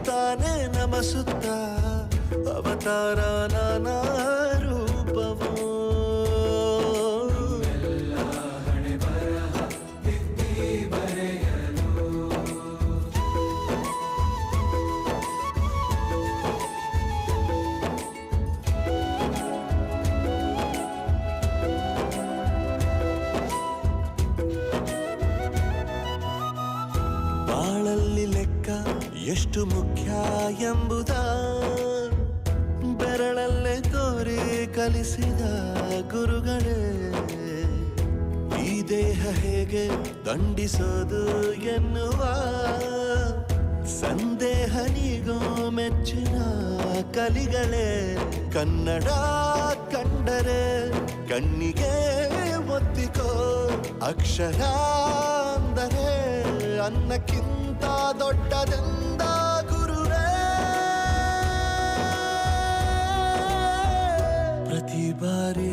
ತಾನೇ ನಮಸುತ್ತ ಅವತಾರ ನಾನಾ ರೂಪವೋ ಬಾಳಲ್ಲಿ ಲೆಕ್ಕ ಎಷ್ಟು ಮುಖ್ಯ ಎಂಬುದ ಬೆರಳಲ್ಲೇ ತೋರಿ ಕಲಿಸಿದ ಗುರುಗಳೇ ಈ ದೇಹ ಹೇಗೆ ದಂಡಿಸೋದು ಎನ್ನುವ ಸಂದೇಹ ನೀಗೋ ಮೆಚ್ಚಿನ ಕಲಿಗಳೇ ಕನ್ನಡ ಕಂಡರೆ ಕಣ್ಣಿಗೆ ಒತ್ತಿಕೋ ಅಕ್ಷರ ಅಂದರೆ ಅನ್ನಕ್ಕಿಂತ ದೊಡ್ಡದೆಂದ ಗುರುವೇ ಪ್ರತಿ ಬಾರಿ